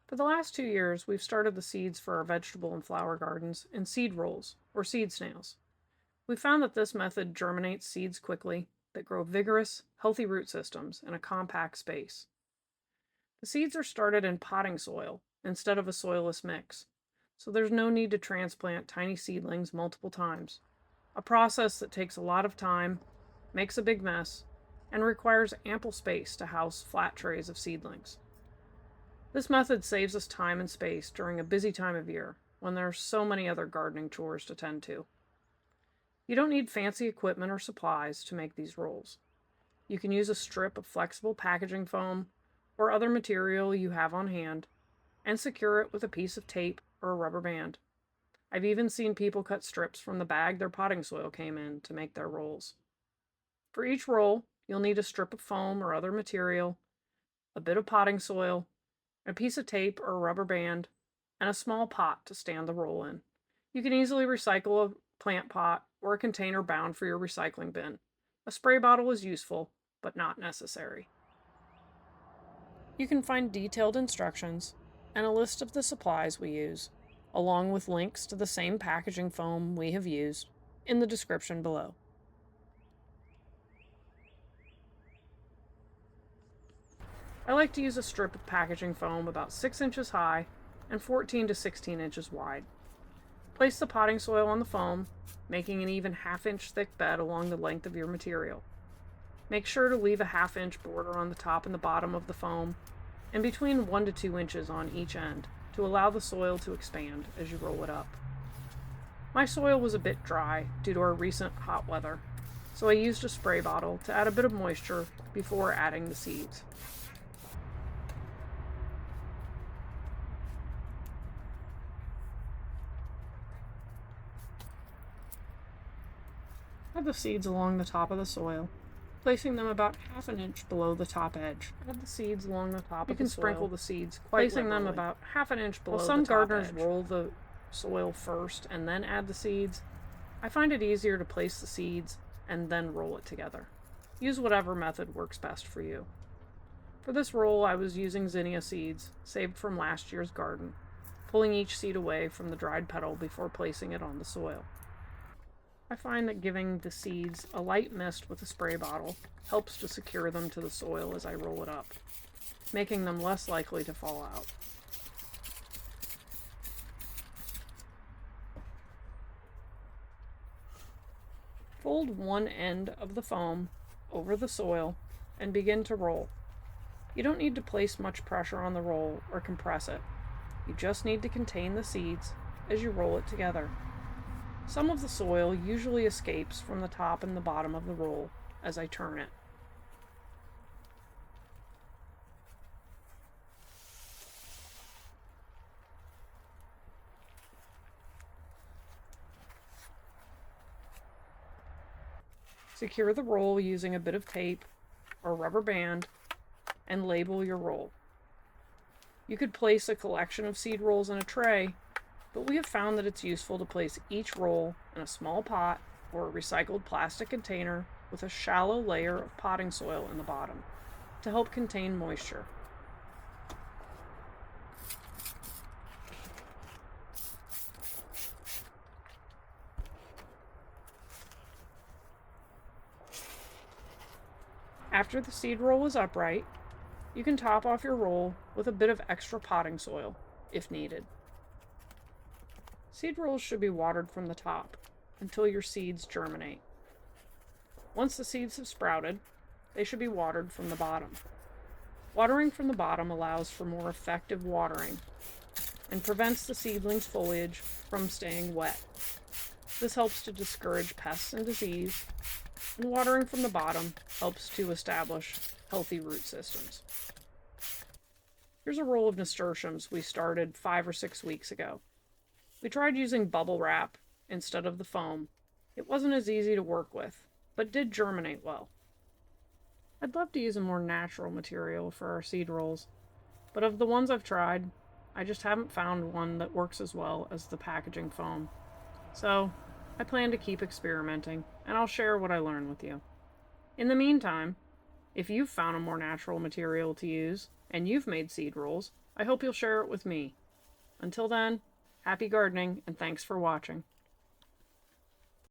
For the last 2 years, we've started the seeds for our vegetable and flower gardens in seed rolls, or seed snails. We found that this method germinates seeds quickly that grow vigorous, healthy root systems in a compact space. The seeds are started in potting soil instead of a soilless mix, so there's no need to transplant tiny seedlings multiple times, a process that takes a lot of time, makes a big mess, and requires ample space to house flat trays of seedlings. This method saves us time and space during a busy time of year when there are so many other gardening chores to tend to. You don't need fancy equipment or supplies to make these rolls. You can use a strip of flexible packaging foam or other material you have on hand and secure it with a piece of tape or a rubber band. I've even seen people cut strips from the bag their potting soil came in to make their rolls. For each roll, you'll need a strip of foam or other material, a bit of potting soil, a piece of tape or a rubber band, and a small pot to stand the roll in. You can easily recycle a plant pot or a container bound for your recycling bin. A spray bottle is useful, but not necessary. You can find detailed instructions and a list of the supplies we use, along with links to the same packaging foam we have used, in the description below. I like to use a strip of packaging foam about 6 inches high and 14 to 16 inches wide. Place the potting soil on the foam, making an even half-inch thick bed along the length of your material. Make sure to leave a half-inch border on the top and the bottom of the foam, and between 1 to 2 inches on each end to allow the soil to expand as you roll it up. My soil was a bit dry due to our recent hot weather, so I used a spray bottle to add a bit of moisture before adding the seeds. Add the seeds along the top of the soil, placing them about half an inch below the top edge. Add the seeds along the top of the soil. You can sprinkle the seeds quite placing them about half an inch below the top edge. While some gardeners roll the soil first and then add the seeds, I find it easier to place the seeds and then roll it together. Use whatever method works best for you. For this roll, I was using zinnia seeds, saved from last year's garden, pulling each seed away from the dried petal before placing it on the soil. I find that giving the seeds a light mist with a spray bottle helps to secure them to the soil as I roll it up, making them less likely to fall out. Fold one end of the foam over the soil and begin to roll. You don't need to place much pressure on the roll or compress it. You just need to contain the seeds as you roll it together. Some of the soil usually escapes from the top and the bottom of the roll as I turn it. Secure the roll using a bit of tape or rubber band and label your roll. You could place a collection of seed rolls in a tray, but we have found that it's useful to place each roll in a small pot or a recycled plastic container with a shallow layer of potting soil in the bottom to help contain moisture. After the seed roll is upright, you can top off your roll with a bit of extra potting soil, if needed. Seed rolls should be watered from the top until your seeds germinate. Once the seeds have sprouted, they should be watered from the bottom. Watering from the bottom allows for more effective watering and prevents the seedling's foliage from staying wet. This helps to discourage pests and disease, and watering from the bottom helps to establish healthy root systems. Here's a roll of nasturtiums we started 5 or 6 weeks ago. We tried using bubble wrap instead of the foam. It wasn't as easy to work with, but did germinate well. I'd love to use a more natural material for our seed rolls, but of the ones I've tried, I just haven't found one that works as well as the packaging foam. So, I plan to keep experimenting, and I'll share what I learn with you. In the meantime, if you've found a more natural material to use, and you've made seed rolls, I hope you'll share it with me. Until then, happy gardening and thanks for watching.